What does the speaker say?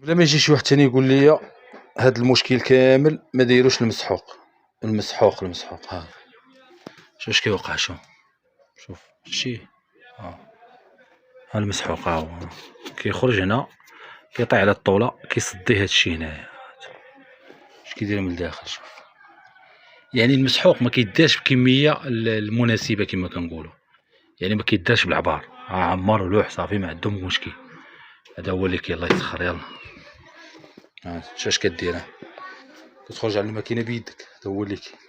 بلا ما يجي شي واحد تاني يقول لي هاد المشكل كامل ما دايروش المسحوق. المسحوق ها شوف اش كيوقع. شوف شتي ها المسحوق ها هو كيخرج هنا كيطيح على الطاولة كيصدي هادشي هنايا. اش كيدير من الداخل. شوف يعني المسحوق ما كيداش بكمية المناسبة كما كنقولوا، يعني ما كيداش بالعبار. عمر ولوح صافي ما عندهم مشكل. هذا هو اللي كاين. الله يسخر. يلا شوف اش كدير. كتخرج على الماكينة بيدك. هذا هو اللي كاين.